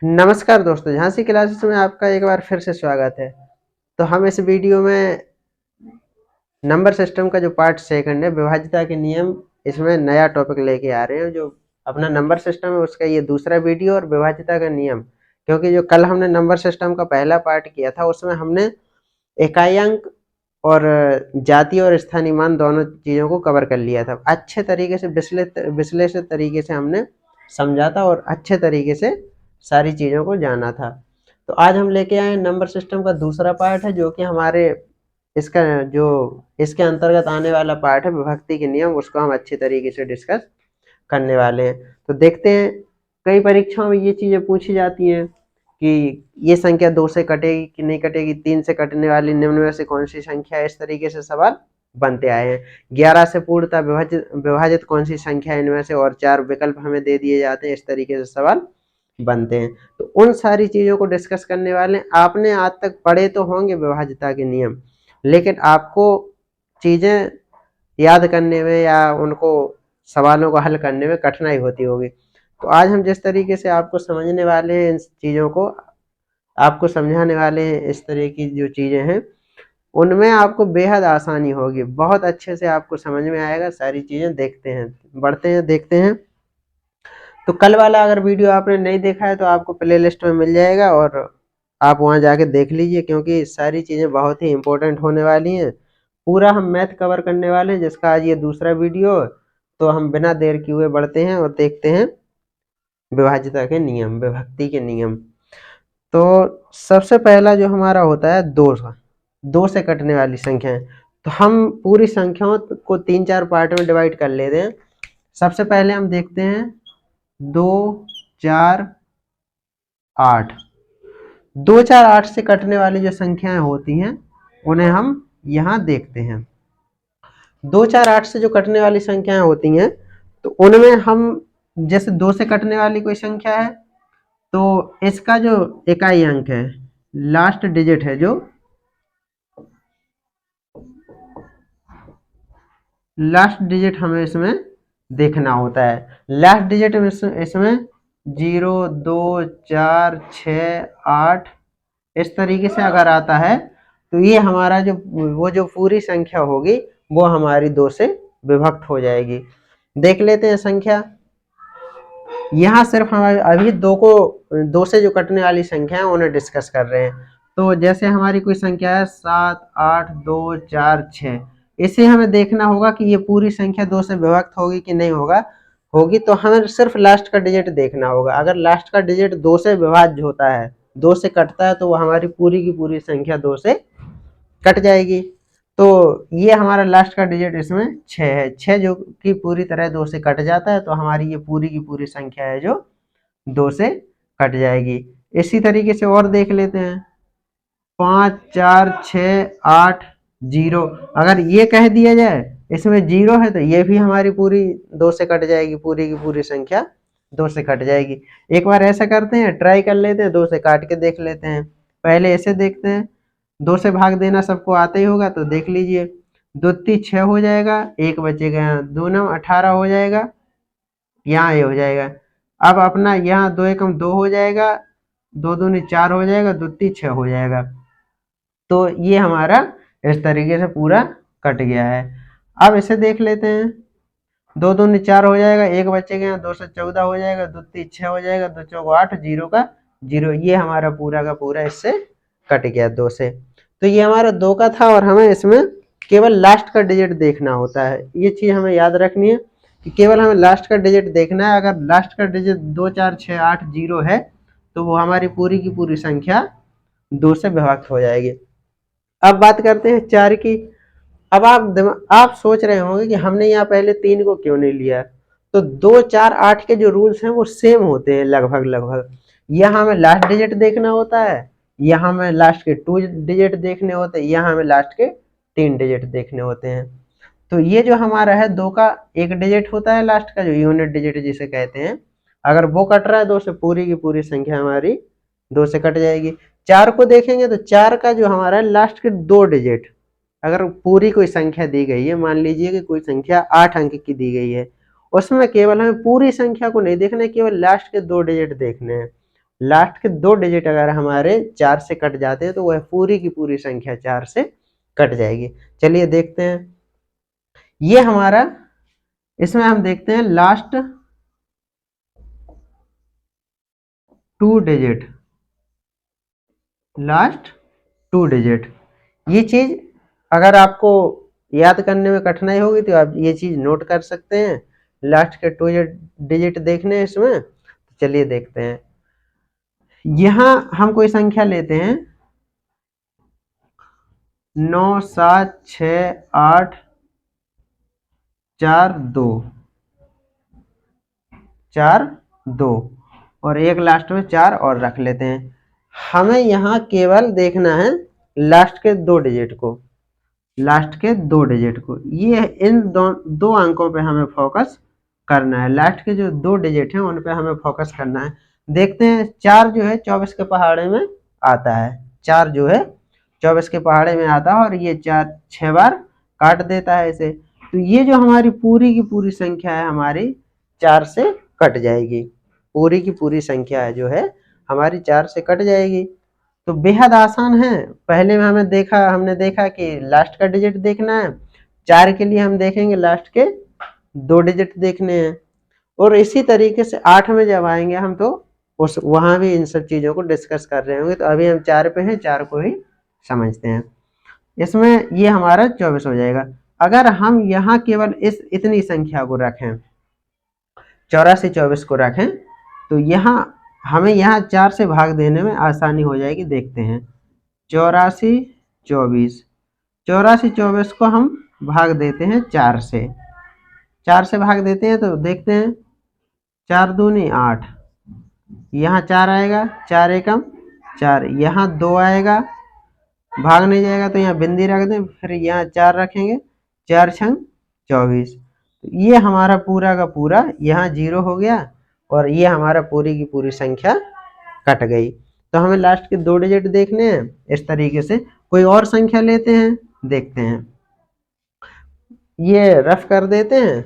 नमस्कार दोस्तों, झांसी क्लासेस में आपका एक बार फिर से स्वागत है। तो हम इस वीडियो में नंबर सिस्टम का जो पार्ट सेकंड है, विभाज्यता के नियम, इसमें नया टॉपिक लेके आ रहे हैं। जो अपना नंबर सिस्टम है उसका ये दूसरा वीडियो और विभाज्यता का नियम, क्योंकि जो कल हमने नंबर सिस्टम का पहला पार्ट किया था उसमें हमने इकाई अंक और जातीय और स्थानीय मान दोनों चीज़ों को कवर कर लिया था। अच्छे तरीके से विश्लेषित तरीके से हमने समझा था और अच्छे तरीके से सारी चीज़ों को जाना था। तो आज हम लेके आए नंबर सिस्टम का दूसरा पार्ट है, जो कि हमारे इसका जो इसके अंतर्गत आने वाला पार्ट है विभक्ति के नियम, उसको हम अच्छी तरीके से डिस्कस करने वाले हैं। तो देखते हैं, कई परीक्षाओं में ये चीज़ें पूछी जाती हैं कि ये संख्या 2 से कटेगी कि नहीं कटेगी, 3 से कटने वाली निम्न में से कौन सी संख्या है। इस तरीके से सवाल बनते आए हैं। 11 से पूर्णतः विभाजित कौन सी संख्या है इनमें से, और 4 विकल्प हमें दे दिए जाते हैं। इस तरीके से सवाल बनते हैं। तो उन सारी चीज़ों को डिस्कस करने वाले हैं। आपने आज तक पढ़े तो होंगे विभाज्यता के नियम, लेकिन आपको चीज़ें याद करने में या उनको सवालों को हल करने में कठिनाई होती होगी। तो आज हम जिस तरीके से आपको समझने वाले हैं, इन चीज़ों को आपको समझाने वाले हैं, इस तरह की जो चीज़ें हैं उनमें आपको बेहद आसानी होगी, बहुत अच्छे से आपको समझ में आएगा सारी चीज़ें। देखते हैं, बढ़ते हैं, देखते हैं। तो कल वाला अगर वीडियो आपने नहीं देखा है तो आपको प्ले लिस्ट में मिल जाएगा और आप वहाँ जाके देख लीजिए, क्योंकि सारी चीज़ें बहुत ही इंपॉर्टेंट होने वाली हैं। पूरा हम मैथ कवर करने वाले हैं, जिसका आज ये दूसरा वीडियो। तो हम बिना देर किए हुए बढ़ते हैं और देखते हैं विभाज्यता के नियम, विभक्ति के नियम। तो सबसे पहला जो हमारा होता है दो से कटने वाली संख्याएं। तो हम पूरी संख्याओं को 3-4 पार्ट में डिवाइड कर लेते हैं। सबसे पहले हम देखते हैं 2, 4, 8। 2, 4, 8 से कटने वाली जो संख्याएं होती हैं उन्हें हम यहाँ देखते हैं। 2, 4, 8 से जो कटने वाली संख्याएं होती हैं तो उनमें हम, जैसे 2 से कटने वाली कोई संख्या है तो इसका जो इकाई अंक है, लास्ट डिजिट है, जो लास्ट डिजिट हमें इसमें देखना होता है। लास्ट डिजिट इसमें 0, 2, 4, 6, 8 इस तरीके से अगर आता है तो ये हमारा जो पूरी संख्या होगी वो हमारी 2 से विभक्त हो जाएगी। देख लेते हैं संख्या। यहाँ सिर्फ हम अभी 2 से जो कटने वाली संख्या है उन्हें डिस्कस कर रहे हैं। तो जैसे हमारी कोई संख्या है 7, 8, 2, 4, 6, इसे हमें देखना होगा कि ये पूरी संख्या 2 से विभक्त होगी कि नहीं होगी। तो हमें सिर्फ लास्ट का डिजिट देखना होगा। अगर लास्ट का डिजिट 2 से विभाज्य होता है, 2 से कटता है, तो वो हमारी पूरी की पूरी संख्या 2 से कट जाएगी। तो ये हमारा लास्ट का डिजिट इसमें 6 है। 6 जो कि पूरी तरह 2 से कट जाता है, तो हमारी ये पूरी की पूरी संख्या है जो 2 से कट जाएगी। इसी तरीके से और देख लेते हैं 5, 4, 6, 8, 0। अगर ये कह दिया जाए इसमें 0 है तो ये भी हमारी पूरी 2 से कट जाएगी, पूरी की पूरी संख्या 2 से कट जाएगी। एक बार ऐसा करते हैं, ट्राई कर लेते हैं, 2 से काट के देख लेते हैं। पहले ऐसे देखते हैं, 2 से भाग देना सबको आता ही होगा, तो देख लीजिए। 2 3 6 हो जाएगा, 1 बचेगा, यहाँ 2 9 18 हो जाएगा, यहाँ ये हो जाएगा। अब अपना यहाँ 2 एकम 2 हो जाएगा, 2 दूनी 4 हो जाएगा, 2 3 6 हो जाएगा। तो ये हमारा इस तरीके से पूरा कट गया है। अब इसे देख लेते हैं, 2 दूनी 4 हो जाएगा, 1 बचेगा, यहाँ 2 से 14 हो जाएगा, 2 3 6 हो जाएगा, 2 चौको 8, 0 का 0। ये हमारा पूरा का पूरा इससे कट गया 2 से। तो ये हमारा 2 का था और हमें इसमें केवल लास्ट का डिजिट देखना होता है। ये चीज़ हमें याद रखनी है कि केवल हमें लास्ट का डिजिट देखना है। अगर लास्ट का डिजिट 2, 4, 6, 8, 0 है तो वो हमारी पूरी की पूरी संख्या 2 से विभक्त हो जाएगी। अब बात करते हैं 4 की। अब आप सोच रहे होंगे कि हमने यहाँ पहले 3 को क्यों नहीं लिया। तो 2, 4, 8 के जो रूल्स हैं वो सेम होते हैं लगभग। यहाँ हमें लास्ट डिजिट देखना होता है, यहाँ हमें लास्ट के 2 डिजिट देखने होते हैं, यहाँ हमें लास्ट के 3 डिजिट देखने होते हैं। तो ये जो हमारा है 2 का 1 डिजिट होता है लास्ट का, जो यूनिट डिजिट जिसे कहते हैं। अगर वो कट रहा है 2 से, पूरी की पूरी संख्या हमारी 2 से कट जाएगी। 4 को देखेंगे तो 4 का जो हमारा लास्ट के 2 डिजिट, अगर पूरी कोई संख्या दी गई है, मान लीजिए कि कोई संख्या 8 अंक की दी गई है, उसमें केवल हमें पूरी संख्या को नहीं देखना है, केवल लास्ट के 2 डिजिट देखने हैं। लास्ट के 2 डिजिट अगर हमारे 4 से कट जाते हैं तो वह पूरी की पूरी संख्या 4 से कट जाएगी। चलिए देखते हैं, ये हमारा, इसमें हम देखते हैं लास्ट 2 डिजिट, लास्ट 2 डिजिट। ये चीज अगर आपको याद करने में कठिनाई होगी तो आप ये चीज नोट कर सकते हैं। लास्ट के 2 डिजिट देखने हैं इसमें, तो चलिए देखते हैं। यहां हम कोई संख्या लेते हैं 9 7 6 8 4 2 4 2 और एक लास्ट में 4 और रख लेते हैं। हमें यहाँ केवल देखना है लास्ट के 2 डिजिट को, लास्ट के 2 डिजिट को, ये इन दो अंकों पे हमें फोकस करना है। लास्ट के जो 2 डिजिट हैं उन पे हमें फोकस करना है। देखते हैं 4 जो है 24 के पहाड़े में आता है, 4 जो है 24 के पहाड़े में आता है और ये 4 6 बार काट देता है इसे। तो ये जो हमारी पूरी की पूरी संख्या है हमारी 4 से कट जाएगी, पूरी की पूरी संख्या जो है हमारी 4 से कट जाएगी। तो बेहद आसान है। पहले में हमने देखा कि लास्ट का डिजिट देखना है, 4 के लिए हम देखेंगे लास्ट के 2 डिजिट देखने हैं। और इसी तरीके से 8 में जब आएंगे हम तो उस वहां भी इन सब चीजों को डिस्कस कर रहे होंगे। तो अभी हम 4 पे हैं, 4 को ही समझते हैं। इसमें ये हमारा 24 हो जाएगा। अगर हम यहाँ केवल इस इतनी संख्या को रखें, 84 24 को रखें, तो यहाँ हमें यहाँ 4 से भाग देने में आसानी हो जाएगी। देखते हैं 84 24, 84 24 को हम भाग देते हैं 4 से, 4 से भाग देते हैं तो देखते हैं 4 दूनी 8, यहाँ 4 आएगा, 4 एकम 4, यहाँ 2 आएगा, भाग नहीं जाएगा तो यहाँ बिंदी रख दें, फिर यहाँ 4 रखेंगे, 4 छंग 24। ये हमारा पूरा का पूरा यहाँ 0 हो गया और ये हमारा पूरी की पूरी संख्या कट गई। तो हमें लास्ट के 2 डिजिट देखने हैं इस तरीके से। कोई और संख्या लेते हैं, देखते हैं, ये रफ कर देते हैं,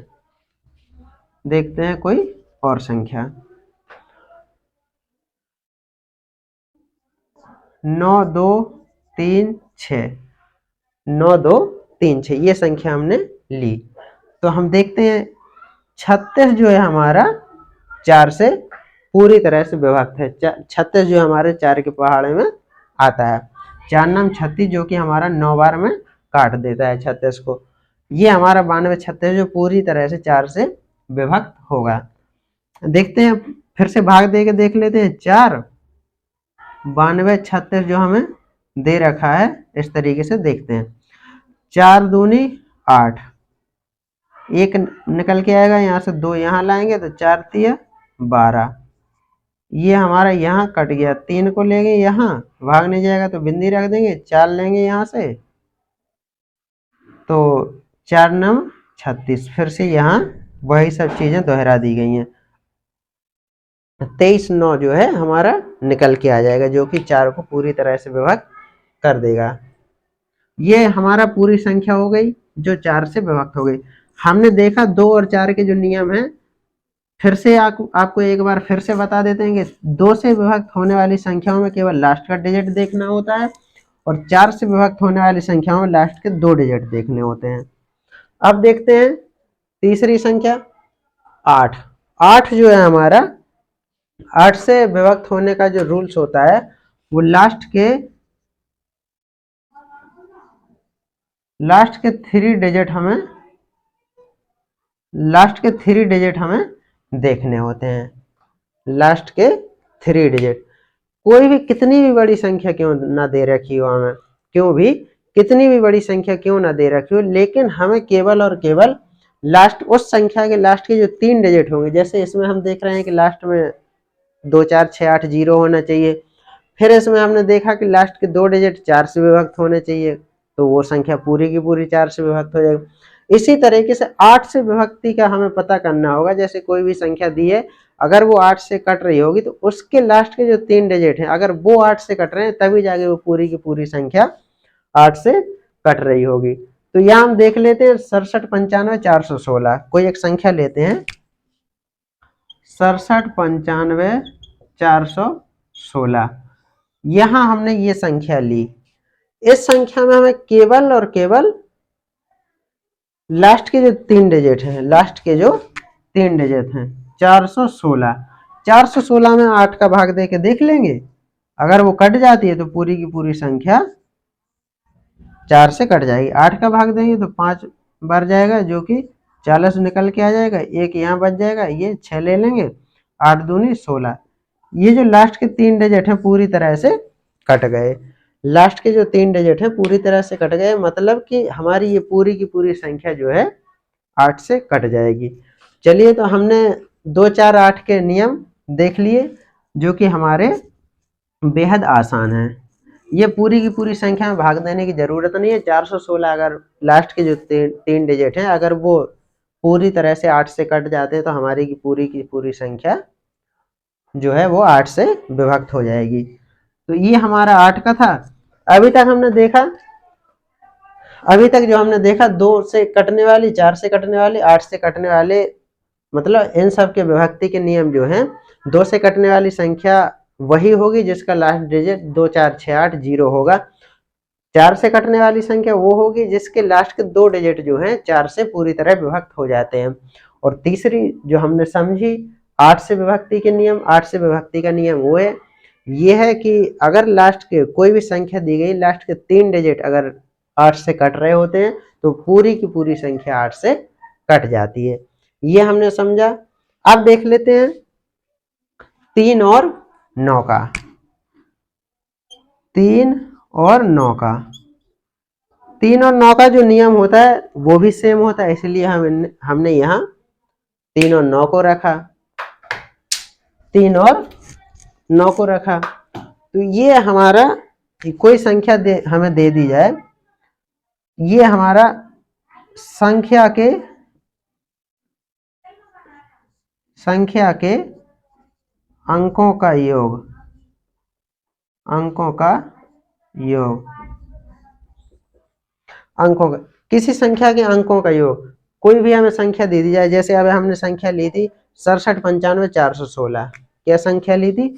देखते हैं कोई और संख्या। 9 2 3 6, 9 2 3 6 ये संख्या हमने ली। तो हम देखते हैं 36 जो है हमारा 4 से पूरी तरह से विभक्त है। 36 जो हमारे 4 के पहाड़े में आता है, 4 नाम 36 जो कि हमारा 9 बार में काट देता है 36 को। ये हमारा 92 36 जो पूरी तरह से 4 से विभक्त होगा। देखते हैं, फिर से भाग दे के देख लेते हैं। 4 92 36 जो हमें दे रखा है इस तरीके से देखते हैं। 4 दूनी 8, एक निकल के आएगा, यहाँ से 2 यहाँ लाएंगे तो 4 तिया 12, ये हमारा यहाँ कट गया, 3 को लेंगे यहाँ, भाग नहीं जाएगा तो बिंदी रख देंगे, 4 लेंगे यहाँ से तो 4 9 36, फिर से यहाँ वही सब चीजें दोहरा दी गई हैं। 23 9 जो है हमारा निकल के आ जाएगा जो कि 4 को पूरी तरह से विभक्त कर देगा। ये हमारा पूरी संख्या हो गई जो 4 से विभक्त हो गई। हमने देखा 2 और 4 के जो नियम हैं, फिर से आपको एक बार फिर से बता देते हैं कि 2 से विभक्त होने वाली संख्याओं में केवल लास्ट का डिजिट देखना होता है और 4 से विभक्त होने वाली संख्याओं में लास्ट के 2 डिजिट देखने होते हैं। अब देखते हैं तीसरी संख्या 8। 8 जो है हमारा, 8 से विभक्त होने का जो रूल्स होता है वो लास्ट के 3 डिजिट हमें, लास्ट के 3 डिजिट हमें देखने होते हैं। लास्ट के 3 डिजिट, कोई भी कितनी भी बड़ी संख्या क्यों ना दे रखी हो, हमें क्यों भी कितनी भी बड़ी संख्या क्यों ना दे रखी हो, लेकिन हमें केवल और केवल लास्ट उस संख्या के लास्ट के जो 3 डिजिट होंगे, जैसे इसमें हम देख रहे हैं कि लास्ट में 2 4 6 8 0 होना चाहिए। फिर इसमें हमने देखा कि लास्ट के 2 डिजिट 4 से विभक्त होने चाहिए, तो वो संख्या पूरी की पूरी 4 से विभक्त हो जाएगी। इसी तरीके से 8 से विभक्ति का हमें पता करना होगा। जैसे कोई भी संख्या दी है, अगर वो 8 से कट रही होगी तो उसके लास्ट के जो 3 डिजिट हैं, अगर वो 8 से कट रहे हैं तभी जाके वो पूरी की पूरी संख्या 8 से कट रही होगी। तो यहाँ हम देख लेते हैं 67 95 416। कोई एक संख्या लेते हैं 67 95 416। 16। यहां हमने ये संख्या ली, इस संख्या में हमें केवल और केवल लास्ट के जो 3 डिजिट हैं, लास्ट के जो 3 डिजिट हैं 416, 416 में 8 का भाग दे के देख लेंगे। अगर वो कट जाती है तो पूरी की पूरी संख्या 4 से कट जाएगी। 8 का भाग देंगे तो 5 बार जाएगा, जो कि 40 निकल के आ जाएगा, एक यहाँ बच जाएगा, ये 6 ले लेंगे, 8 दूनी 16। ये जो लास्ट के 3 डिजिट हैं पूरी तरह से कट गए, लास्ट के जो 3 डिजिट हैं पूरी तरह से कट गए, मतलब कि हमारी ये पूरी की पूरी संख्या जो है 8 से कट जाएगी। चलिए, तो हमने 2 4 8 के नियम देख लिए, जो कि हमारे बेहद आसान है। ये पूरी की पूरी संख्या में भाग देने की जरूरत नहीं है। 416 अगर लास्ट के जो 3 डिजिट हैं अगर वो पूरी तरह से 8 से कट जाते हैं तो हमारी की पूरी संख्या जो है वो 8 से विभक्त हो जाएगी। तो ये हमारा 8 का था। अभी तक जो हमने देखा 2 से कटने वाली, 4 से कटने वाली, 8 से कटने वाले, मतलब इन सब के विभक्ति के नियम जो हैं, 2 से कटने वाली संख्या वही होगी जिसका लास्ट डिजिट 2 4 6 8 0 होगा। 4 से कटने वाली संख्या वो होगी जिसके लास्ट के 2 डिजिट जो हैं 4 से पूरी तरह विभक्त हो जाते हैं। और तीसरी जो हमने समझी 8 से विभक्ति के नियम, 8 से विभक्ति का नियम वो है, ये है कि अगर लास्ट के कोई भी संख्या दी गई, लास्ट के 3 डिजिट अगर 8 से कट रहे होते हैं तो पूरी की पूरी संख्या 8 से कट जाती है। ये हमने समझा। अब देख लेते हैं 3 और 9 का। 3 और 9 का, 3 और 9 का जो नियम होता है वो भी सेम होता है, इसलिए हमने यहाँ 3 और 9 को रखा, 3 और 9 को रखा। तो ये हमारा कोई संख्या हमें दे दी जाए, ये हमारा संख्या के अंकों का योग, अंकों का किसी संख्या के अंकों का योग, कोई भी हमें संख्या दे दी जाए। जैसे अब हमने संख्या ली थी 67 95 416, क्या संख्या ली थी?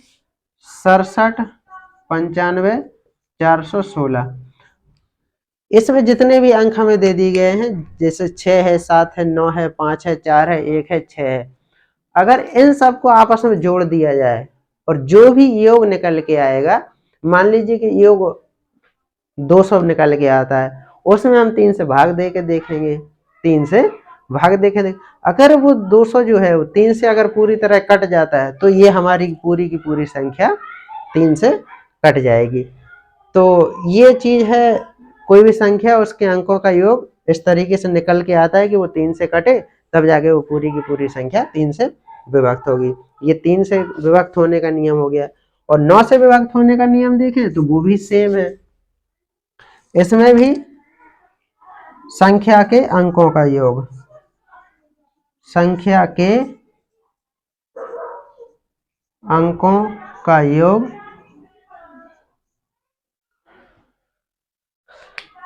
67 95 416। इसमें जितने भी अंक हमें दे दिए गए हैं, जैसे 6 है, 7 है, 9 है, 5 है, 4 है, 1 है, 6 है, अगर इन सबको आपस में जोड़ दिया जाए और जो भी योग निकल के आएगा, मान लीजिए कि योग 200 निकल के आता है, उसमें हम 3 से भाग दे के देखेंगे, 3 से भाग देखे देख, अगर वो 200 जो है वो 3 से अगर पूरी तरह कट जाता है तो ये हमारी पूरी की पूरी संख्या 3 से कट जाएगी। तो ये चीज है, कोई भी संख्या उसके अंकों का योग इस तरीके से निकल के आता है कि वो 3 से कटे, तब जाके वो पूरी की पूरी संख्या 3 से विभक्त होगी। ये 3 से विभक्त होने का नियम हो गया। और 9 से विभक्त होने का नियम देखें तो वो भी सेम है, इसमें भी संख्या के अंकों का योग, संख्या के अंकों का योग,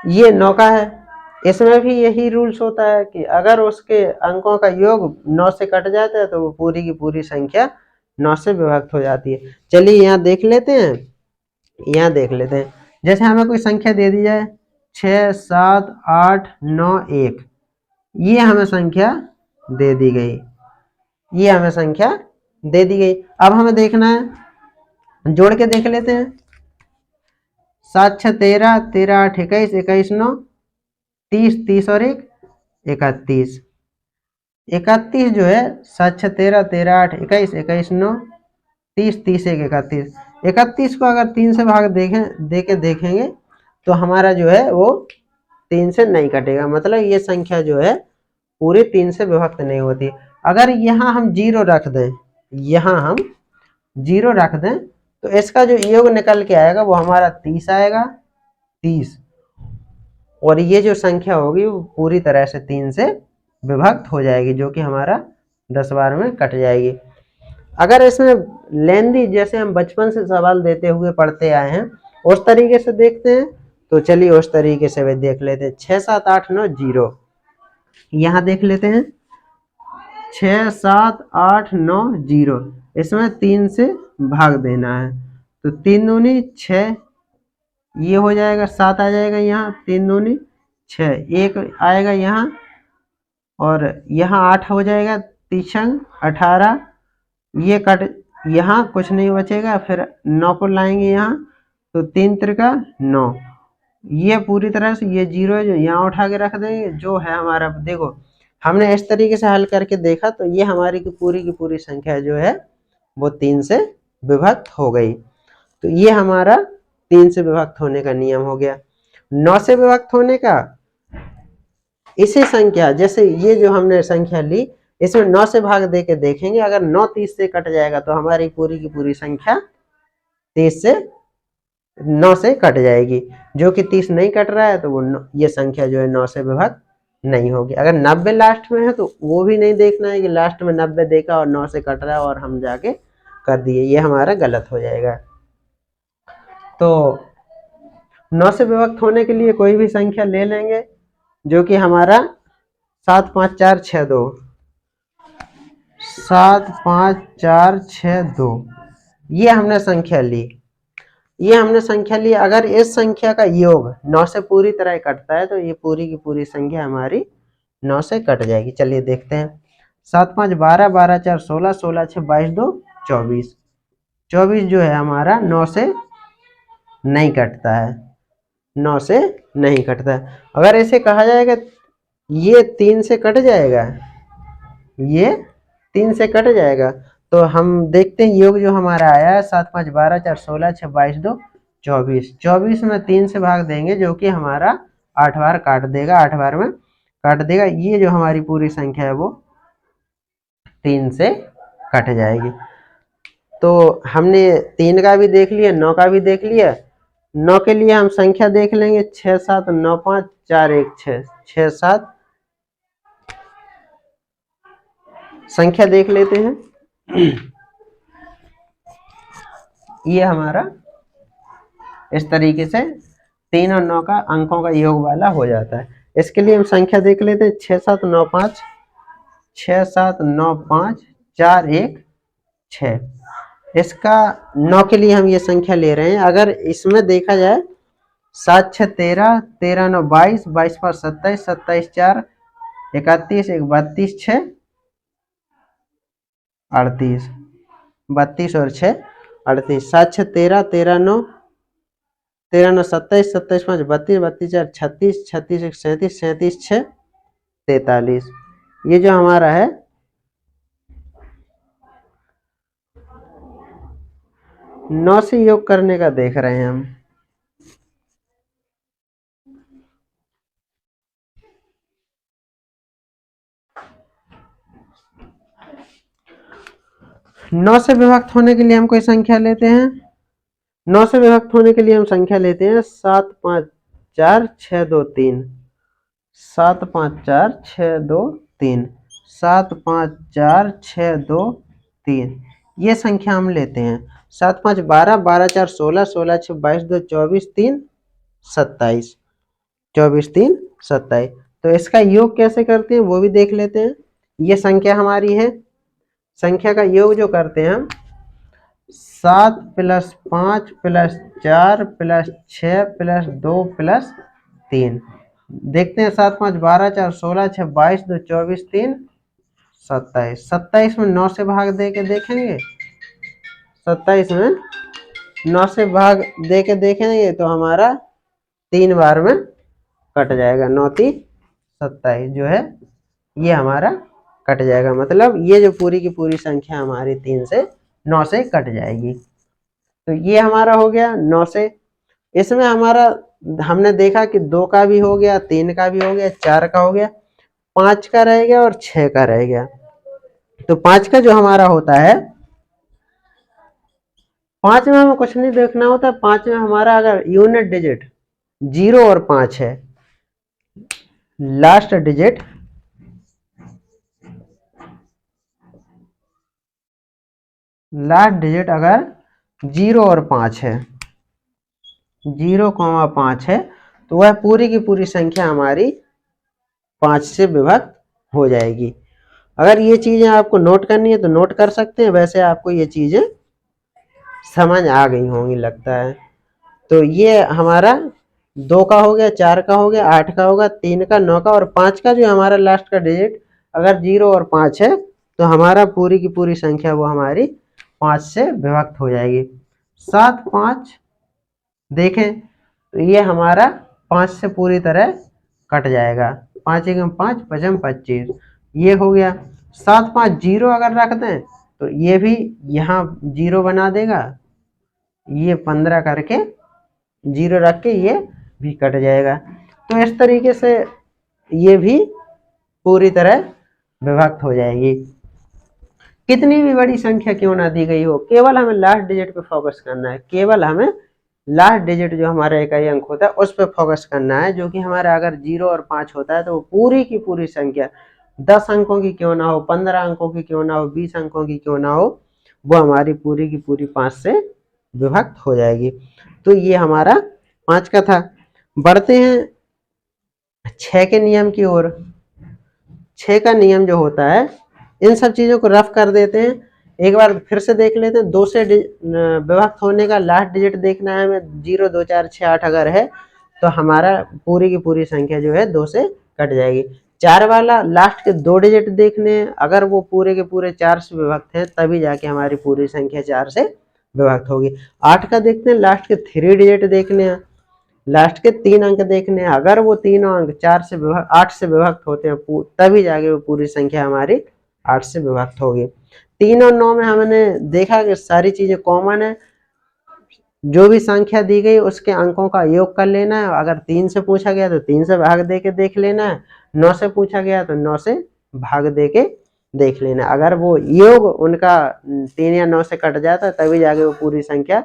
ये 9 का है। इसमें भी यही रूल्स होता है कि अगर उसके अंकों का योग 9 से कट जाता है तो वो पूरी की पूरी संख्या 9 से विभक्त हो जाती है। चलिए यहाँ देख लेते हैं, यहाँ देख लेते हैं। जैसे हमें कोई संख्या दे दी जाए 6 7 8 9 1, ये हमें संख्या दे दी गई, ये हमें संख्या दे दी गई। अब हमें देखना है, जोड़ के देख लेते हैं। 7 6 13 13 8 21 21 9 30 30 और 1 31, 31 जो है 7 6 13 13 8 21 21 9 30 30 1 31, 31 को अगर 3 से भाग देखेंगे तो हमारा जो है वो 3 से नहीं कटेगा, मतलब ये संख्या जो है पूरी 3 से विभक्त नहीं होती। अगर यहाँ हम 0 रख दें, यहाँ हम 0 रख दें तो इसका जो योग निकल के आएगा वो हमारा 30 आएगा, 30, और ये जो संख्या होगी वो पूरी तरह से 3 से विभक्त हो जाएगी, जो कि हमारा 10 बार में कट जाएगी। अगर इसमें लेंदी, जैसे हम बचपन से सवाल देते हुए पढ़ते आए हैं, उस तरीके से देखते हैं, तो चलिए उस तरीके से भी देख लेते हैं। 6 7 8 9 0, यहाँ देख लेते हैं 6 7 8 9 0, इसमें 3 से भाग देना है, तो 3 दूनी 6, ये हो जाएगा 7 आ जाएगा यहाँ, 3 दूनी 6, एक आएगा यहाँ और यहाँ 8 हो जाएगा, 3 18, ये कट, यहाँ कुछ नहीं बचेगा, फिर 9 को लाएंगे यहाँ, तो 3 त्रिका 9, ये पूरी तरह से ये 0 है जो यहाँ उठा के रख देंगे, जो है हमारा, देखो हमने इस तरीके से हल करके देखा तो ये हमारी की पूरी संख्या जो है वो 3 से विभक्त हो गई। तो ये हमारा 3 से विभक्त होने का नियम हो गया। 9 से विभक्त होने का, इसी संख्या जैसे ये जो हमने संख्या ली इसमें 9 से भाग दे के देखेंगे, अगर 9 30 से कट जाएगा तो हमारी की पूरी संख्या 30 से 9 से कट जाएगी। जो कि 30 नहीं कट रहा है तो वो ये संख्या जो है 9 से विभक्त नहीं होगी। अगर 90 लास्ट में है तो वो भी नहीं देखना है कि लास्ट में 90 देखा और 9 से कट रहा है और हम जाके कर दिए, ये हमारा गलत हो जाएगा। तो 9 से विभक्त होने के लिए कोई भी संख्या ले लेंगे, जो कि हमारा 7 5 4 6 2, 7 5 4 6 2, ये हमने संख्या ली, ये हमने संख्या ली। अगर इस संख्या का योग 9 से पूरी तरह कटता है तो ये की पूरी संख्या हमारी 9 से कट जाएगी। चलिए देखते हैं। 7 5 12, 12 4 16, 16 6 22 2 24, 24 जो है हमारा 9 से नहीं कटता है, 9 से नहीं कटता है। अगर ऐसे कहा जाएगा ये 3 से कट जाएगा, ये 3 से कट जाएगा, तो हम देखते हैं योग जो हमारा आया है 7 5 12 4 16 6 22 2 24, 24 में 3 से भाग देंगे जो कि हमारा 8 बार काट देगा, 8 बार में काट देगा। ये जो हमारी पूरी संख्या है वो 3 से कट जाएगी। तो हमने 3 का भी देख लिया, 9 का भी देख लिया। 9 के लिए हम संख्या देख लेंगे 6 7 9 5 4 1 6, 6 7 संख्या देख लेते हैं। ये हमारा इस तरीके से 3 और 9 का अंकों का योग वाला हो जाता है। इसके लिए हम संख्या देख लेते हैं 6 7 9 5, 6 7 9 5 4 1 6। इसका 9 के लिए हम ये संख्या ले रहे हैं। अगर इसमें देखा जाए 7 6 13, 13 9 22, 22 5 27, 27 4 31, 1 32 6 38, 32 और 6 38, 7 6 13, 13 9, 13 9 27, 27 5 32, 32 4 36, 36 1 37, 37 6 43। ये जो हमारा है 9 से योग करने का देख रहे हैं हम। नौ से विभक्त होने के लिए हम कोई संख्या लेते हैं। 9 से विभक्त होने के लिए हम संख्या लेते हैं 7 5 4 6 2 3, 7 5 4 6 2 3, 7 5 4 6 2 3, ये संख्या हम लेते हैं। 7 5 12, 12 4 16, 16 6 22 2 24 3 27, 24 3 27। तो इसका योग कैसे करते हैं वो भी देख लेते हैं। ये संख्या हमारी है, संख्या का योग जो करते हैं हम 7 + 5 + 4 + 6 + 2 + 3। देखते हैं 7 5 12 4 16 6 22 2 24 3 27, 27 में 9 से भाग दे के देखेंगे, 27 में 9 से भाग दे के देखेंगे तो हमारा 3 बार में कट जाएगा, 9 3 27 जो है ये हमारा कट जाएगा। मतलब ये जो पूरी की पूरी संख्या हमारी 3 से 9 से कट जाएगी। तो ये हमारा हो गया 9 से। इसमें हमारा हमने देखा कि 2 का भी हो गया, 3 का भी हो गया, 4 का हो गया, 5 का रह गया और 6 का रह गया। तो 5 का जो हमारा होता है, 5 में हमें कुछ नहीं देखना होता। 5 में हमारा अगर यूनिट डिजिट 0 और 5 है, लास्ट डिजिट अगर 0 और 5 है, 0,5 है, तो वह पूरी की पूरी संख्या हमारी 5 से विभक्त हो जाएगी। अगर ये चीजें आपको नोट करनी है तो नोट कर सकते हैं, वैसे आपको ये चीजें समझ आ गई होंगी लगता है। तो ये हमारा 2 का हो गया, 4 का हो गया, 8 का होगा, 3 का, 9 का और 5 का जो हमारा लास्ट का डिजिट अगर 0 और 5 है तो हमारा पूरी की पूरी संख्या वो हमारी 5 से विभक्त हो जाएगी। 7 5 देखें तो ये हमारा 5 से पूरी तरह कट जाएगा। 5 एकम 5 पचम 25 ये हो गया। 7 5 0 अगर रख दें तो ये भी यहाँ 0 बना देगा, ये 15 करके 0 रख के ये भी कट जाएगा। तो इस तरीके से ये भी पूरी तरह विभक्त हो जाएगी। कितनी भी बड़ी संख्या क्यों ना दी गई हो, केवल हमें लास्ट डिजिट पे फोकस करना है, केवल हमें लास्ट डिजिट जो हमारा इकाई अंक होता है उस पर फोकस करना है। जो कि हमारा अगर 0 और 5 होता है तो वो पूरी की पूरी संख्या 10 अंकों की क्यों ना हो, 15 अंकों की क्यों ना हो, 20 अंकों की क्यों ना हो, वो हमारी पूरी की पूरी 5 से विभक्त हो जाएगी। तो ये हमारा 5 का था। बढ़ते हैं 6 के नियम की ओर। 6 का नियम जो होता है, इन सब चीजों को रफ कर देते हैं, एक बार फिर से देख लेते हैं। 2 से विभक्त होने का लास्ट डिजिट देखना है हमें। 0 2 4 6 8 अगर है तो हमारा पूरी की पूरी संख्या जो है 2 से कट जाएगी। 4 वाला लास्ट के 2 डिजिट देखने हैं, अगर वो पूरे के पूरे 4 से विभक्त हैं तभी जाके हमारी पूरी संख्या 4 से विभक्त होगी। 8 का देखते हैं, लास्ट के 3 डिजिट देखने हैं, लास्ट के 3 अंक देखने हैं, अगर वो तीनों अंक 8 से विभक्त होते हैं तभी जाके वो पूरी संख्या हमारी 8 से विभक्त होगी। 3 और 9 में हमने देखा कि सारी चीजें कॉमन है, जो भी संख्या दी गई उसके अंकों का योग कर लेना है। अगर 3 से पूछा गया तो 3 से भाग दे के देख लेना है, 9 से पूछा गया तो 9 से भाग दे के देख लेना है। अगर वो योग उनका 3 या 9 से कट जाता है तभी जाके वो पूरी संख्या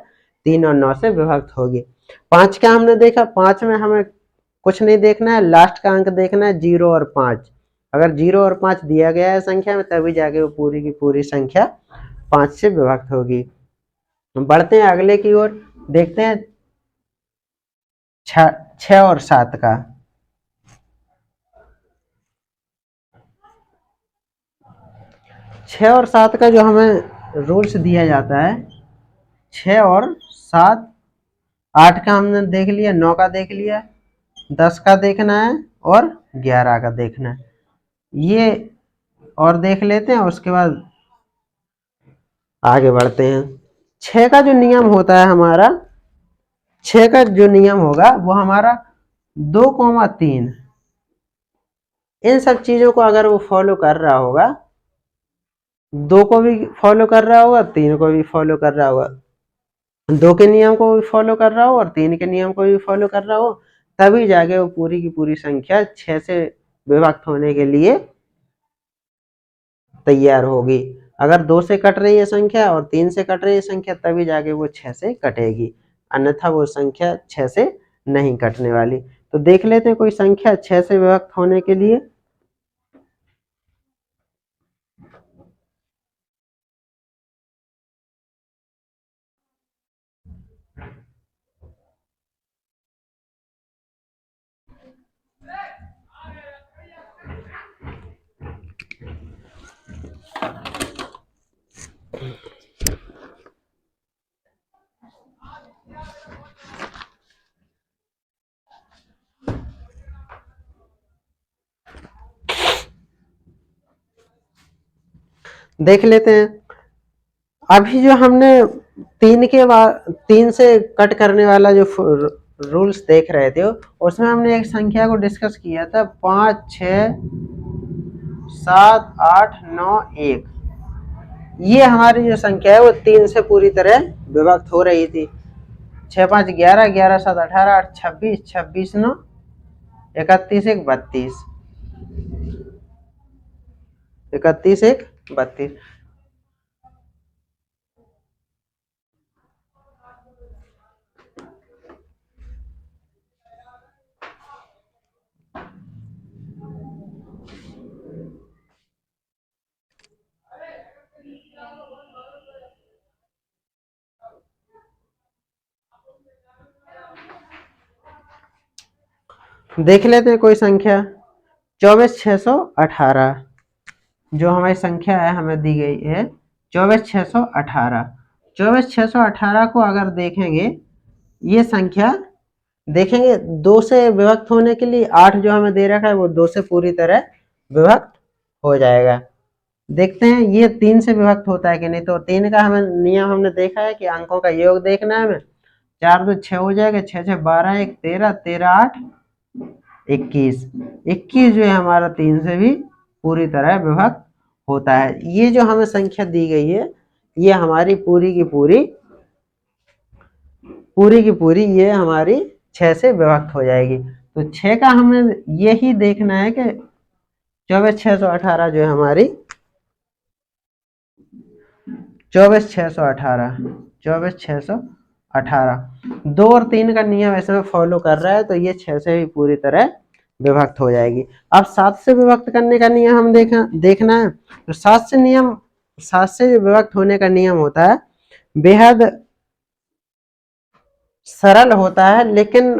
3 और 9 से विभक्त होगी। 5 का हमने देखा, 5 में हमें कुछ नहीं देखना है, लास्ट का अंक देखना है 0 और 5। अगर 0 और 5 दिया गया है संख्या में तभी जाके वो पूरी की पूरी संख्या 5 से विभक्त होगी। बढ़ते हैं अगले की ओर, देखते हैं 6 और 7 का। 6 और 7 का जो हमें रूल्स दिया जाता है, 6 और 7, 8 का हमने देख लिया, 9 का देख लिया, 10 का देखना है और 11 का देखना है। ये और देख लेते हैं, उसके बाद आगे बढ़ते हैं। 6 का जो नियम होता है हमारा, 6 का जो नियम होगा वो हमारा 2,3, इन सब चीजों को अगर वो फॉलो कर रहा होगा, 2 को भी फॉलो कर रहा होगा, 3 को भी फॉलो कर रहा होगा, 2 के नियम को भी फॉलो कर रहा हो और 3 के नियम को भी फॉलो कर रहा हो, तभी जाके वो पूरी की पूरी संख्या 6 से विभक्त होने के लिए तैयार होगी। अगर 2 से कट रही है संख्या और 3 से कट रही है संख्या तभी जाके वो 6 से कटेगी, अन्यथा वो संख्या 6 से नहीं कटने वाली। तो देख लेते हैं कोई संख्या 6 से विभक्त होने के लिए। देख लेते हैं, अभी जो हमने 3 से कट करने वाला जो रूल्स देख रहे थे उसमें हमने एक संख्या को डिस्कस किया था, 5 6 7 8 9 1। ये हमारी जो संख्या है वो 3 से पूरी तरह विभक्त हो रही थी। 6 5 11, 11 7 18, 8 26, 26 9 31 1 32, 31 1 32। देख लेते हैं कोई संख्या 24 618, जो हमारी संख्या है हमें दी गई है 24 618। 24,618 को अगर देखेंगे, ये संख्या देखेंगे 2 से विभक्त होने के लिए 8 जो हमें दे रखा है वो 2 से पूरी तरह विभक्त हो जाएगा। देखते हैं ये 3 से विभक्त होता है कि नहीं। तो 3 का हमें नियम हमने देखा है कि अंकों का योग देखना है हमें। 4 2 6 हो जाएगा, 6 6 12, 1 13, 13 8 21। 21 जो है हमारा 3 से भी पूरी तरह विभक्त होता है। ये जो हमें संख्या दी गई है ये हमारी पूरी की पूरी ये हमारी 6 से विभक्त हो जाएगी। तो 6 का हमें यही देखना है कि 24,618 जो है हमारी 24,618 2 और 3 का नियम इसमें फॉलो कर रहा है तो ये 6 से भी पूरी तरह विभक्त हो जाएगी। अब 7 से विभक्त करने का नियम हम देखना है। तो 7 से विभक्त होने का नियम होता है बेहद सरल होता है, लेकिन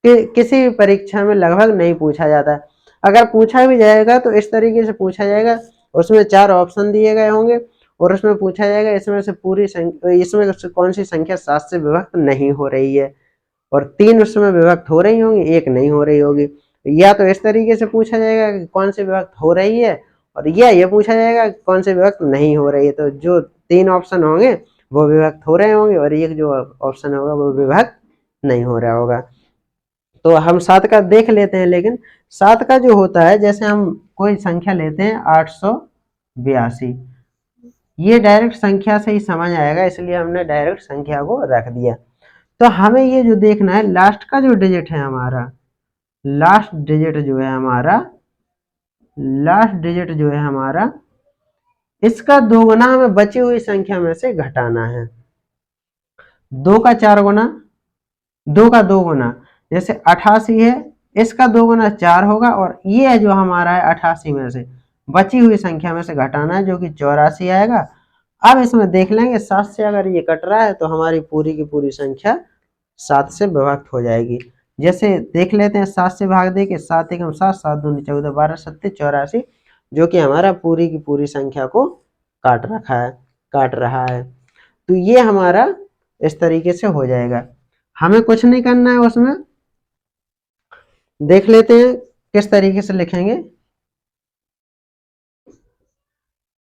किसी भी परीक्षा में लगभग नहीं पूछा जाता है। अगर पूछा भी जाएगा तो इस तरीके से पूछा जाएगा, उसमें 4 ऑप्शन दिए गए होंगे और उसमें पूछा जाएगा इसमें से इसमें कौन सी संख्या 7 से विभक्त नहीं हो रही है, और 3 उसमें विभक्त हो रही होंगी, 1 नहीं हो रही होगी। या तो इस तरीके से पूछा जाएगा कि कौन सी विभक्त हो रही है, और या ये पूछा जाएगा कौन सी विभक्त नहीं हो रही है। तो जो 3 ऑप्शन होंगे वो विभक्त हो रहे होंगे और एक जो ऑप्शन होगा वो विभक्त नहीं हो रहा होगा। तो हम 7 का देख लेते हैं। लेकिन 7 का जो होता है, जैसे हम कोई संख्या लेते हैं 882, ये डायरेक्ट संख्या से ही समझ आएगा, इसलिए हमने डायरेक्ट संख्या को रख दिया। तो हमें ये जो देखना है लास्ट का जो डिजिट है हमारा, लास्ट डिजिट जो है हमारा इसका 2 गुना हमें बची हुई संख्या में से घटाना है। 2 का 4 गुना, 2 का 2 गुना, जैसे 88 है इसका 2 गुना 4 होगा, और ये जो हमारा है 88 में से बची हुई संख्या में से घटाना है जो कि 84 आएगा। अब इसमें देख लेंगे 7 से अगर ये कट रहा है तो हमारी पूरी की पूरी संख्या 7 से विभक्त हो जाएगी। जैसे देख लेते हैं 7 से भाग दे के 7 एकम 7, 7 दूनी 14, 12 सत्ते 84, जो कि हमारा पूरी की पूरी संख्या को काट रहा है। तो ये हमारा इस तरीके से हो जाएगा। हमें कुछ नहीं करना है, उसमें देख लेते हैं किस तरीके से लिखेंगे।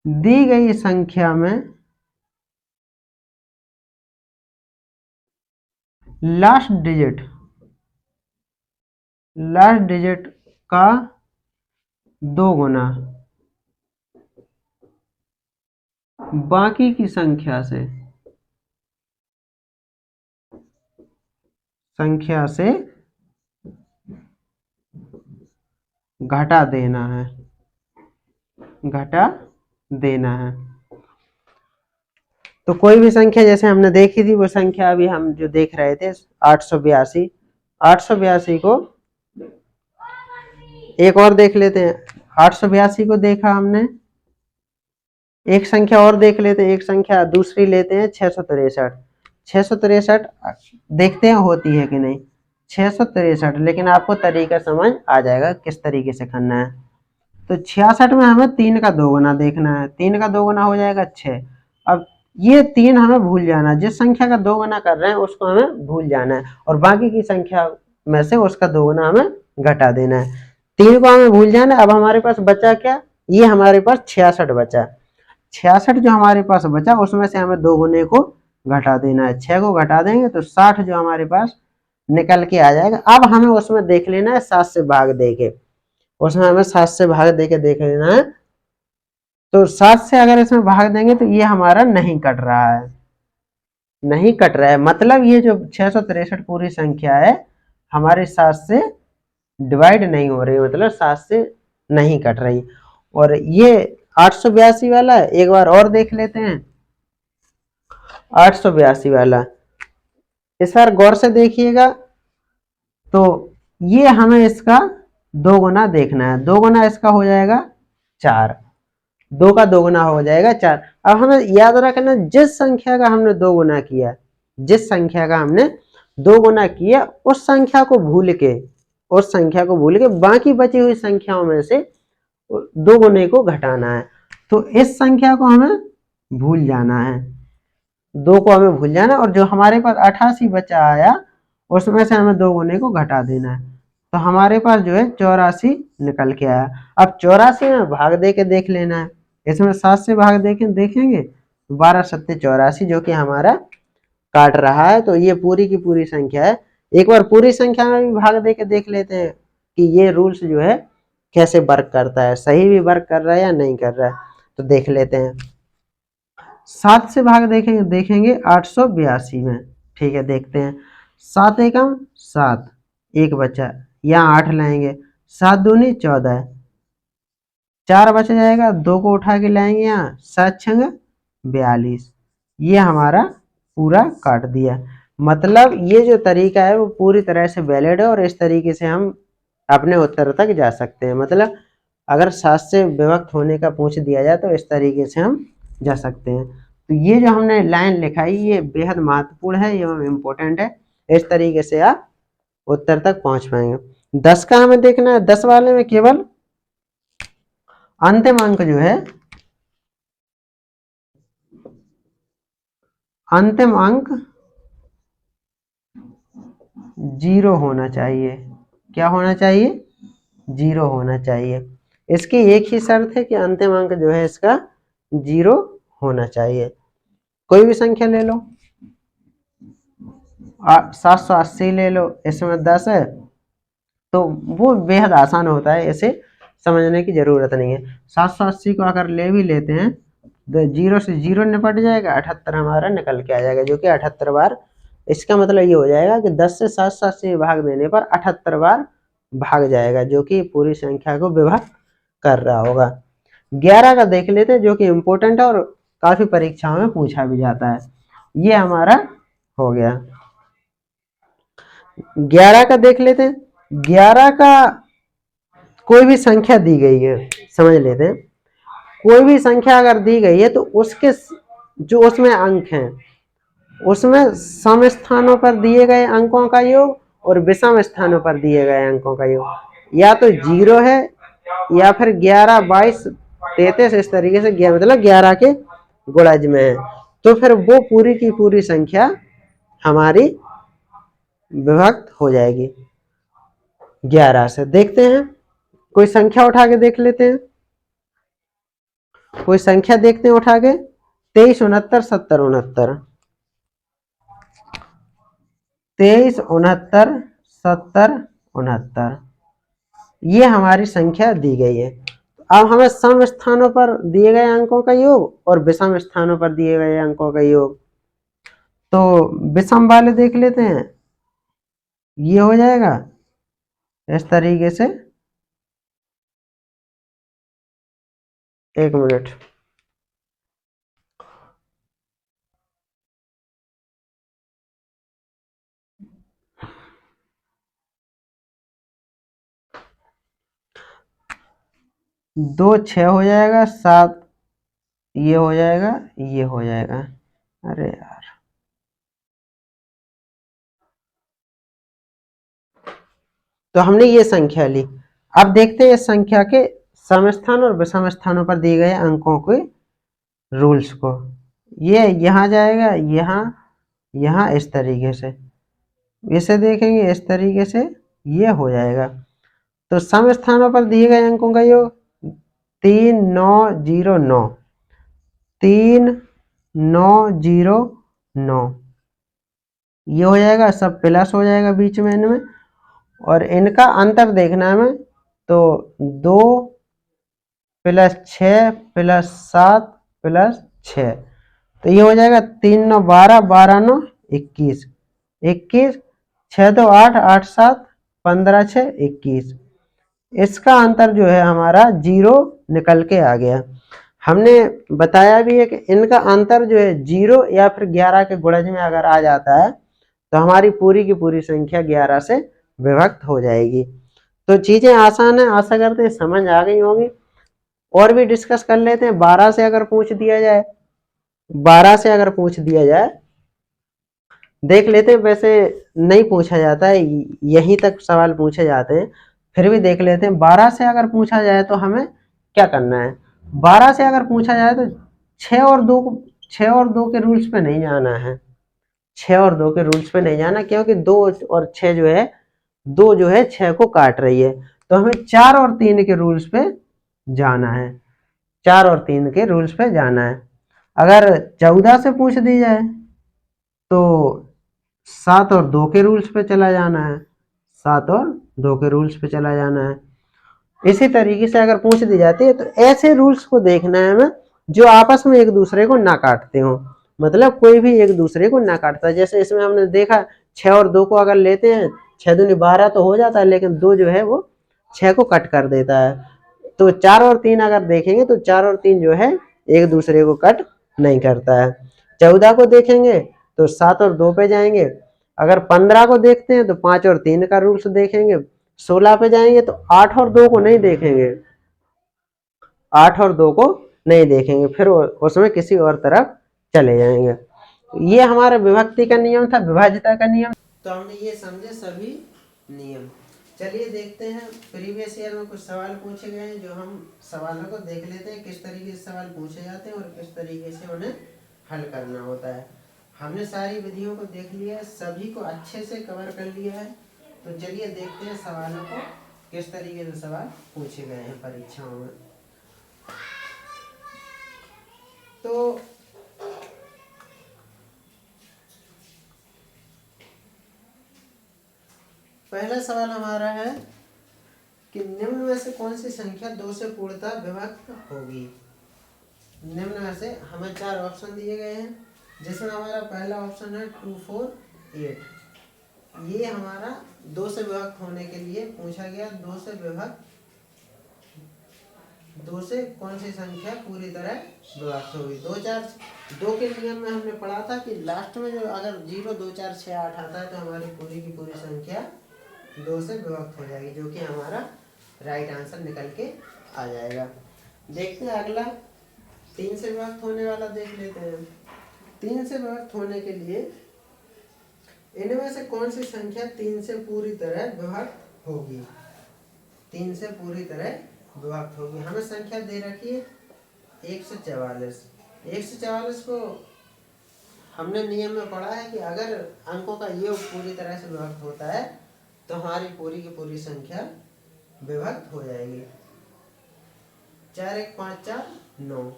दी गई संख्या में लास्ट डिजिट का 2 गुना बाकी की संख्या से घटा देना है। तो कोई भी संख्या जैसे हमने देखी थी वो संख्या अभी हम जो देख रहे थे 882 को एक और देख लेते हैं। 882 को देखा हमने, एक संख्या और देख लेते हैं, एक संख्या दूसरी लेते हैं 663 देखते हैं होती है कि नहीं। 663, लेकिन आपको तरीका समझ आ जाएगा किस तरीके से करना है। तो 66 में हमें 3 का 2 गुना देखना है। 3 का 2 गुना हो जाएगा 6। अब ये 3 हमें भूल जाना है, जिस संख्या का 2 गुना कर रहे हैं उसको हमें भूल जाना है और बाकी की संख्या में से उसका 2 गुना हमें घटा देना है। 3 को हमें भूल जाना है। अब हमारे पास बचा क्या, ये हमारे पास 66 बचा। 66 जो हमारे पास बचा उसमें से हमें 2 गुने को घटा देना है। 6 को घटा देंगे तो 60 जो हमारे पास निकल के आ जाएगा। अब हमें उसमें देख लेना है 7 से भाग दे के, उसमें हमें 7 से भाग दे के देख लेना है। तो 7 से अगर इसमें भाग देंगे तो ये हमारा नहीं कट रहा है, मतलब ये जो 663 पूरी संख्या है हमारे 7 से डिवाइड नहीं हो रही, मतलब 7 से नहीं कट रही। और ये 882 वाला एक बार और देख लेते हैं। 882 वाला इस बार गौर से देखिएगा। तो ये हमें इसका 2 गुना देखना है। 2 गुना इसका हो जाएगा 4, 2 का 2 गुना हो जाएगा 4। अब हमें याद रखना जिस संख्या का हमने 2 गुना किया, उस संख्या को भूल के बाकी बची हुई संख्याओं में से 2 गुने को घटाना है। तो इस संख्या को हमें भूल जाना है। 2 को हमें भूल जाना और जो हमारे पास 88 बचा आया उसमें से हमें 2 गुने को घटा देना है। तो हमारे पास जो है 84 निकल के आया। अब 84 में भाग दे के देख लेना है। इसमें 7 से भाग दे के देखेंगे 12 सत्ते 84 जो कि हमारा काट रहा है। तो ये पूरी की पूरी संख्या है। एक बार पूरी संख्या में भी भाग दे के देख लेते हैं कि ये रूल्स जो है कैसे वर्क करता है, सही भी वर्क कर रहा है या नहीं कर रहा है। तो देख लेते हैं। 7 से भाग देखेंगे 882 में। ठीक है, देखते हैं। 7 एकम 7, 1 बचा, यहाँ 8 लाएंगे, 7 दूनी 14, 4 बच जाएगा, 2 को उठा के लाएंगे यहाँ, 7 छंग 42। ये हमारा पूरा काट दिया। मतलब ये जो तरीका है वो पूरी तरह से वैलिड है और इस तरीके से हम अपने उत्तर तक जा सकते हैं। मतलब अगर 7 से विभक्त होने का पूछ दिया जाए तो इस तरीके से हम जा सकते हैं। तो ये जो हमने लाइन लिखाई ये बेहद महत्वपूर्ण है एवं इम्पोर्टेंट है। इस तरीके से आप उत्तर तक पहुंच पाएंगे। 10 का हमें देखना है। 10 वाले में केवल अंतिम अंक जो है, अंतिम अंक 0 होना चाहिए। क्या होना चाहिए? 0 होना चाहिए। इसकी एक ही शर्त है कि अंतिम अंक जो है इसका 0 होना चाहिए। कोई भी संख्या ले लो, 780 ले लो, इसमें 10 है तो वो बेहद आसान होता है, इसे समझने की जरूरत नहीं है। 780 को अगर ले भी लेते हैं तो 0 से 0 निपट जाएगा, 78 हमारा निकल के आ जाएगा जो कि 78 बार। इसका मतलब ये हो जाएगा कि 10 से 780 भाग देने पर 78 बार भाग जाएगा जो कि पूरी संख्या को विभक्त कर रहा होगा। 11 का देख लेते हैं जो कि इम्पोर्टेंट है और काफी परीक्षाओं में पूछा भी जाता है। ये हमारा हो गया। 11 का देख लेते हैं। 11 का कोई भी संख्या दी गई है, समझ लेते हैं। कोई भी संख्या अगर दी गई है तो उसके जो उसमें अंक हैं उसमें सम स्थानों पर दिए गए अंकों का योग और विषम स्थानों पर दिए गए अंकों का योग या तो 0 है या फिर 11, 22, 33 इस तरीके से मतलब 11 के गुणज में है। तो फिर वो पूरी की पूरी संख्या हमारी विभक्त हो जाएगी 11 से। देखते हैं, कोई संख्या उठा के देख लेते हैं। कोई संख्या देखते हैं उठा के। 23, 69, 70, 69, 23, 69, 70, 69 ये हमारी संख्या दी गई है। अब हमें सम स्थानों पर दिए गए अंकों का योग और विषम स्थानों पर दिए गए अंकों का योग। तो विषम वाले देख लेते हैं। ये हो जाएगा इस तरीके से। एक मिनट, दो 6 हो जाएगा, 7 ये हो जाएगा, ये हो जाएगा। अरे यार, तो हमने ये संख्या ली। अब देखते हैं इस संख्या के सम स्थान और विषम स्थानों पर दिए गए अंकों के रूल्स को। ये यहाँ जाएगा, यहाँ, यहाँ इस तरीके से। इसे देखेंगे इस तरीके से, ये हो जाएगा। तो सम स्थानों पर दिए गए अंकों का योग 3, 9, 0, 9, 3, 9, 0, 9 ये हो जाएगा। सब प्लस हो जाएगा बीच में इनमें और इनका अंतर देखना है हमें। तो 2 प्लस 6 प्लस 7 प्लस 6 तो ये हो जाएगा 3, 9, 12, 12, 9, 21, 21, 6, 2, 8, 8, 7, 15, 6, 21। इसका अंतर जो है हमारा 0 निकल के आ गया। हमने बताया भी है कि इनका अंतर जो है 0 या फिर 11 के गुणज में अगर आ जाता है तो हमारी पूरी की पूरी संख्या 11 से विभक्त हो जाएगी। तो चीजें आसान है, आशा करते हैं समझ आ गई होंगी। और भी डिस्कस कर लेते हैं। 12 से अगर पूछ दिया जाए, 12 से अगर पूछ दिया जाए, देख लेते हैं। वैसे नहीं पूछा जाता है, यहीं तक सवाल पूछे जाते हैं, फिर भी देख लेते हैं। 12 से अगर पूछा जाए तो हमें क्या करना है। 12 से अगर पूछा जाए तो 6 और 2 6 और 2 के रूल्स पे नहीं जाना है, 6 और 2 के रूल्स पे नहीं जाना, क्योंकि 2 और 6 जो है, 2 जो है 6 को काट रही है, तो हमें 4 और 3 के रूल्स पे जाना है, 4 और 3 के रूल्स पे जाना है। अगर 14 से पूछ दी जाए तो 7 और 2 के रूल्स पे चला जाना है, 7 और 2 के रूल्स पे चला जाना है। इसी तरीके से अगर पूछ दी जाती है तो ऐसे रूल्स को देखना है हमें जो आपस में एक दूसरे को ना काटते हो, मतलब कोई भी एक दूसरे को ना काटता। जैसे इसमें हमने देखा 6 और 2 को अगर लेते हैं, 6 दूनी 12 तो हो जाता है, लेकिन 2 जो है वो 6 को कट कर देता है। तो 4 और 3 अगर देखेंगे तो 4 और 3 जो है एक दूसरे को कट नहीं करता है। 14 को देखेंगे तो 7 और 2 पे जाएंगे। अगर 15 को देखते हैं तो 5 और 3 का रूल्स देखेंगे। 16 पे जाएंगे तो 8 और 2 को नहीं देखेंगे, 8 और 2 को नहीं देखेंगे, फिर उसमें किसी और तरफ चले जाएंगे। ये हमारा विभक्ति का नियम था, विभाज्यता का नियम। तो हमने ये समझे सभी नियम। चलिए देखते हैं प्रीवियस ईयर में कुछ सवाल पूछे गए हैं, जो हम सवालों को देख लेते हैं किस तरीके से सवाल पूछे जाते हैं और किस तरीके से उन्हें हल करना होता है। हमने सारी विधियों को देख लिया है, सभी को अच्छे से कवर कर लिया है। तो चलिए देखते हैं सवालों को किस तरीके से सवाल पूछे गए हैं परीक्षाओं में। तो पहला सवाल हमारा है कि निम्न में से कौन सी संख्या 2 से पूर्णतः विभक्त होगी। निम्न में से हमें 4 ऑप्शन दिए गए हैं, जिसमें हमारा पहला ऑप्शन है 2, 4, 8। ये हमारा 2 से विभक्त होने के लिए पूछा गया। 2 से विभक्त, 2 से कौन सी संख्या पूरी तरह विभक्त होगी। 2 के नियम में हमने पढ़ा था कि लास्ट में जो अगर 0, 2, 4, 6, 8 आता है तो हमारी पूरी की पूरी संख्या 2 से विभक्त हो जाएगी, जो कि हमारा राइट आंसर निकल के आ जाएगा। देखते हैं अगला 3 से विभक्त होने वाला देख लेते हैं। 3 से विभक्त होने के लिए इनमें से कौन सी संख्या 3 से पूरी तरह विभक्त होगी। 3 से पूरी तरह विभक्त होगी। हमें संख्या दे रखी है 144। 144 को हमने नियम में पढ़ा है कि अगर अंकों का योग पूरी तरह से विभक्त होता है तो हमारी पूरी की पूरी संख्या विभक्त हो जाएगी। 4, 1, 5, 4, 9।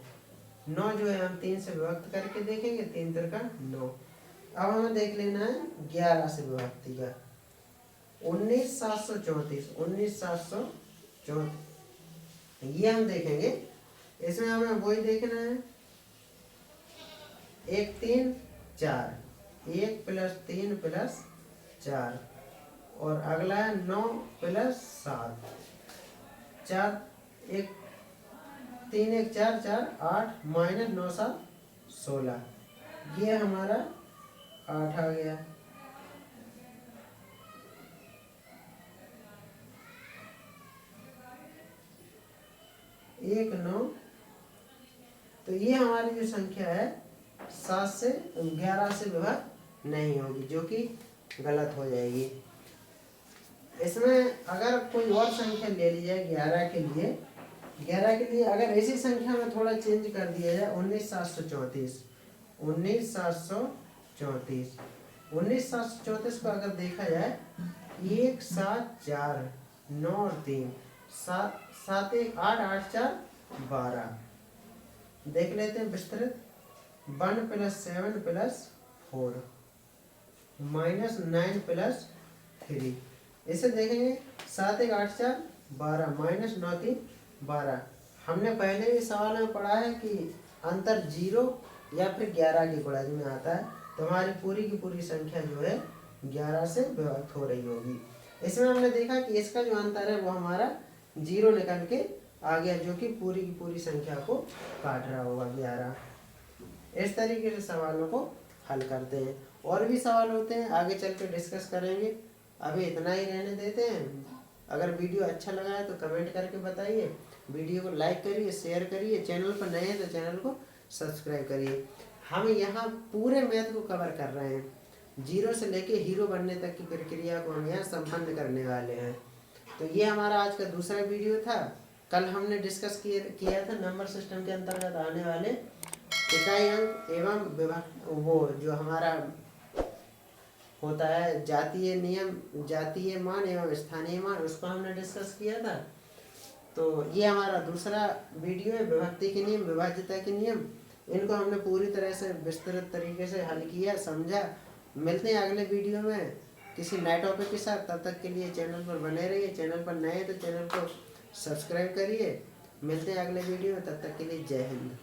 9 जो है हम 3 से विभक्त करके देखेंगे, 3 3 का 9। अब हमें देख लेना है 11 से विभक्ति का। 19,734, 19,734 ये हम देखेंगे। इसमें हमें वही देखना है 1, 3, 4, 1 + 3 + 4, और अगला है 9 + 7, 4, 1, 3, 1, 4, 4, 8 - 9, 7, 16। ये हमारा 8 आ गया। एक 9। तो ये हमारी जो संख्या है 7 से 11 से विभक्त नहीं होगी, जो कि गलत हो जाएगी। इसमें अगर कोई और संख्या ले ली जाए 11 के लिए, 11 के लिए अगर इसी संख्या में थोड़ा चेंज कर दिया जाए 19,734, 19,734, 19,734 को अगर देखा जाए 1, 7, 4, 9 और 3, 7, 7, 1, 8, 8, 4, 12। देख लेते हैं विस्तृत। 1 + 7 + 4 -9 + 3। इसे देखेंगे 7, 1, 8, 4, 12 -9, 3, 12। हमने पहले भी सवाल में पढ़ा है कि अंतर 0 या फिर 11 की गुणज में आता है, तो हमारी पूरी की पूरी संख्या जो है 11 से विभक्त हो रही होगी। इसमें हमने देखा कि इसका जो अंतर है वो हमारा 0 निकल के आ गया, जो कि पूरी की पूरी संख्या को काट रहा होगा 11। इस तरीके से सवालों को हल करते हैं। और भी सवाल होते हैं, आगे चल के डिस्कस करेंगे। अभी इतना ही रहने देते हैं। अगर वीडियो अच्छा लगा है तो कमेंट करके बताइए, वीडियो को लाइक करिए, शेयर करिए, चैनल पर नए हैं तो चैनल को सब्सक्राइब करिए। हम यहाँ पूरे मैथ को कवर कर रहे हैं, 0 से लेके हीरो बनने तक की प्रक्रिया को हम यहाँ संपन्न करने वाले हैं। तो ये हमारा आज का दूसरा वीडियो था। कल हमने डिस्कस किया था नंबर सिस्टम के अंतर्गत आने वाले इकाई अंक एवं वो जो हमारा होता है जातीय नियम, जातीय मान एवं स्थानीय मान, उसको हमने डिस्कस किया था। तो ये हमारा दूसरा वीडियो है, विभक्ति के नियम, विभाज्यता के नियम। इनको हमने पूरी तरह से विस्तृत तरीके से हल किया, समझा। मिलते हैं अगले वीडियो में किसी नए टॉपिक के साथ। तब तक के लिए चैनल पर बने रहिए। चैनल पर नए हैं तो चैनल को सब्सक्राइब करिए। मिलते हैं अगले वीडियो में, तब तक के लिए जय हिंद।